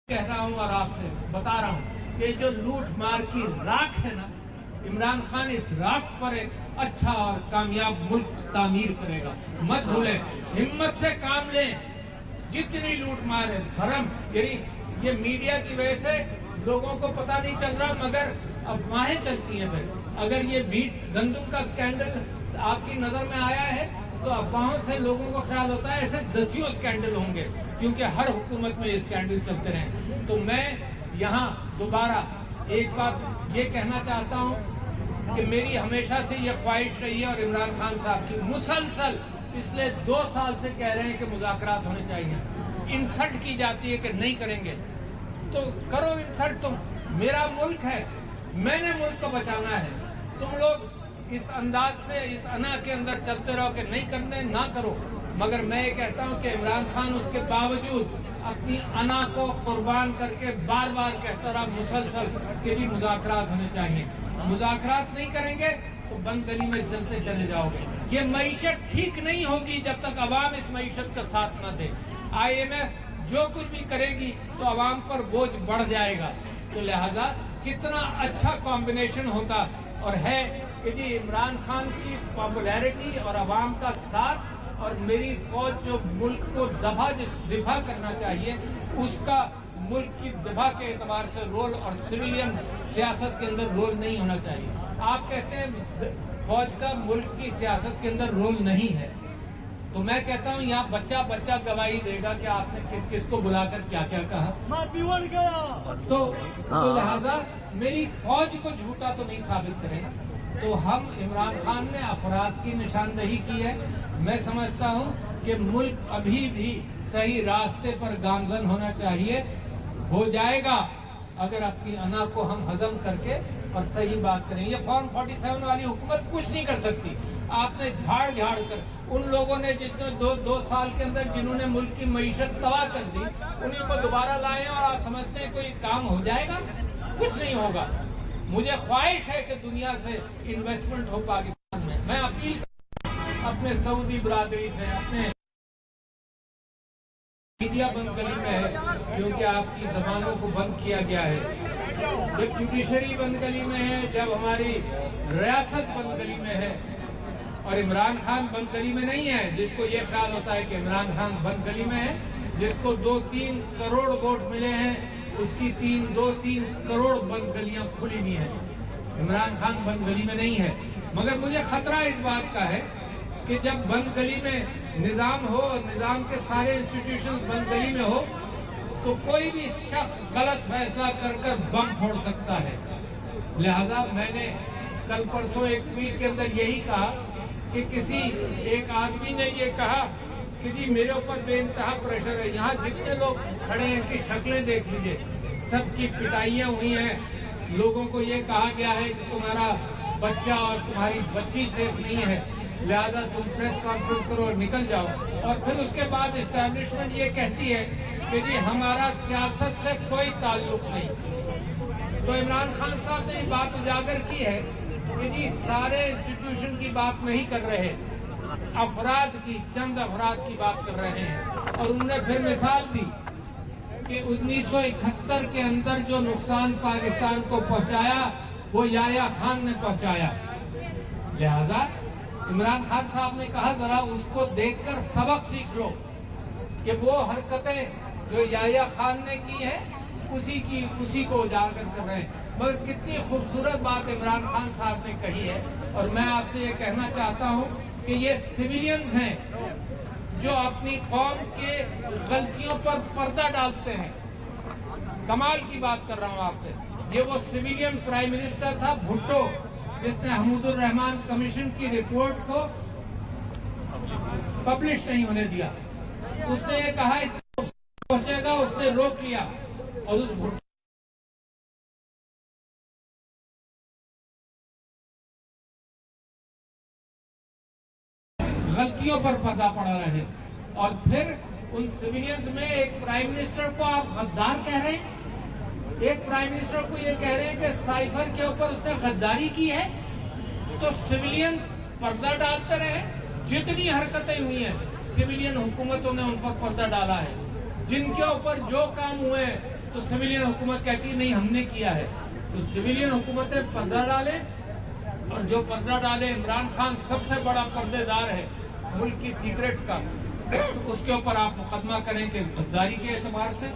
کہہ رہا ہوں اور آپ سے بتا رہا ہوں کہ جو لوٹ مار کی راکھ ہے نا، عمران خان اس راکھ پر ایک اچھا اور کامیاب ملک تعمیر کرے گا. مت بھولیں، ہمت سے کام لیں. جتنی لوٹ مار ہے، بھرم، یعنی یہ میڈیا کی وجہ سے لوگوں کو پتہ نہیں چل رہا، مگر افواہیں چلتی ہیں. پھر اگر یہ بیٹ گندم کا سکینڈل آپ کی نظر میں آیا ہے تو افواہوں سے لوگوں کو خیال ہوتا ہے ایسے دسیوں سکینڈل ہوں گے، کیونکہ ہر حکومت میں یہ سکینڈل چلتے رہے. تو میں یہاں دوبارہ ایک بات یہ کہنا چاہتا ہوں کہ میری ہمیشہ سے یہ خواہش رہی ہے، اور عمران خان صاحب کی مسلسل پچھلے 2 سال سے کہہ رہے ہیں کہ مذاکرات ہونے چاہیے. انسلٹ کی جاتی ہے کہ نہیں کریں گے، تو کرو انسلٹ. تم، میرا ملک ہے، میں نے ملک کو بچانا ہے. تم لوگ اس انداز سے اس انا کے اندر چلتے رہو کہ نہیں کرنے، نہ کرو. مگر میں یہ کہتا ہوں کہ عمران خان اس کے باوجود اپنی انا کو قربان کر کے بار بار کہتا رہا مسلسل کہ جی مذاکرات ہونے چاہیے. مذاکرات نہیں کریں گے تو بند گلی میں چلتے چلے جاؤ گے. یہ معیشت ٹھیک نہیں ہوگی جب تک عوام اس معیشت کا ساتھ نہ دے. IMF جو کچھ بھی کرے گی تو عوام پر بوجھ بڑھ جائے گا. تو لہذا کتنا اچھا کمبینیشن ہوتا اور ہے کہ جی عمران خان کی پاپولیرٹی اور عوام کا ساتھ اور میری فوج جو ملک کو دفاع کرنا چاہیے اس کا ملک کی دفاع کے اعتبار سے رول اور سویلین سیاست کے اندر رول نہیں ہونا چاہیے. آپ کہتے ہیں فوج کا ملک کی سیاست کے اندر رول نہیں ہے، تو میں کہتا ہوں یہاں بچہ بچہ گواہی دے گا کہ آپ نے کس کس کو بلا کر کیا کیا کہا. تو لہذا میری فوج کو جھوٹا تو نہیں ثابت کرے گا. تو ہم عمران خان نے افراد کی نشاندہی کی ہے. میں سمجھتا ہوں کہ ملک ابھی بھی صحیح راستے پر گامزن ہونا چاہیے. ہو جائے گا اگر اپنی انا کو ہم ہضم کر کے اور صحیح بات کریں. یہ فارم 47 والی حکومت کچھ نہیں کر سکتی. آپ نے جھاڑ کر ان لوگوں نے جتنے دو سال کے اندر جنہوں نے ملک کی معیشت تباہ کر دی انہیں کو دوبارہ لائیں اور آپ سمجھتے ہیں کوئی کام ہو جائے گا؟ کچھ نہیں ہوگا. مجھے خواہش ہے کہ دنیا سے انویسٹمنٹ ہو پاکستان میں. میں اپیل کرتا ہوں اپنے سعودی برادری سے، اپنے میڈیا بند گلی میں ہے کیونکہ آپ کی زبانوں کو بند کیا گیا ہے، جب جوڈیشری بند گلی میں ہے، جب ہماری ریاست بند گلی میں ہے اور عمران خان بند گلی میں نہیں ہے. جس کو یہ خیال ہوتا ہے کہ عمران خان بند گلی میں ہے، جس کو 2-3 کروڑ ووٹ ملے ہیں اس کی 2-3 کروڑ بند گلیاں کھلی ہوئی ہیں. عمران خان بند گلی میں نہیں ہے. مگر مجھے خطرہ اس بات کا ہے کہ جب بند گلی میں نظام ہو، نظام کے سارے انسٹیٹیوشن بند گلی میں ہو، تو کوئی بھی شخص غلط فیصلہ کر بم پھوڑ سکتا ہے. لہذا میں نے کل پرسوں ایک ٹویٹ کے اندر یہی کہا کہ کسی ایک آدمی نے یہ کہا کہ جی میرے اوپر بے انتہا پریشر ہے. یہاں جتنے لوگ کھڑے ہیں ان کی شکلیں دیکھ لیجئے، سب کی پٹائیاں ہوئی ہیں. لوگوں کو یہ کہا گیا ہے کہ تمہارا بچہ اور تمہاری بچی سیف نہیں ہے، لہذا تم پریس کانفرنس کرو اور نکل جاؤ. اور پھر اس کے بعد اسٹیبلشمنٹ یہ کہتی ہے کہ جی ہمارا سیاست سے کوئی تعلق نہیں. تو عمران خان صاحب نے یہ بات اجاگر کی ہے کہ جی سارے انسٹیٹیوشن کی بات نہیں کر رہے، افراد کی، چند افراد کی بات کر رہے ہیں. اور انہوں نے پھر مثال دی کہ 1971 کے اندر جو نقصان پاکستان کو پہنچایا وہ یحییٰ خان نے پہنچایا. لہذا عمران خان صاحب نے کہا ذرا اس کو دیکھ کر سبق سیکھ لو کہ وہ حرکتیں جو یحییٰ خان نے کی ہیں اسی کو اجاگر کر رہے ہیں. مگر کتنی خوبصورت بات عمران خان صاحب نے کہی ہے. اور میں آپ سے یہ کہنا چاہتا ہوں کہ یہ سویلینز ہیں جو اپنی قوم کے غلطیوں پر پردہ ڈالتے ہیں. کمال کی بات کر رہا ہوں آپ سے. یہ وہ سویلین پرائم منسٹر تھا بھٹو جس نے حمود الرحمان کمیشن کی رپورٹ کو پبلش نہیں ہونے دیا. اس نے یہ کہا اس سے پہنچے گا، اس نے روک لیا اور اس غلطیوں پر پردہ پڑا رہے. اور پھر ان سویلینز میں ایک پرائم منسٹر کو آپ غدار کہہ رہے ہیں، ایک پرائم منسٹر کو یہ کہہ رہے ہیں کہ سائفر کے اوپر اس نے غداری کی ہے. تو سویلینز پردہ ڈالتے رہے. جتنی حرکتیں ہوئی ہیں سویلین حکومتوں نے ان پر پردہ ڈالا ہے. جن کے اوپر جو کام ہوئے تو سویلین حکومت کہتی ہے نہیں ہم نے کیا ہے. تو سویلین حکومتیں پردہ ڈالیں, اور جو پردہ ڈالے, عمران خان سب سے بڑا پردے دار ہے ملک کی سیکریٹس کا, اس کے اوپر آپ مقدمہ کریں کہ غداری کے اعتبار سے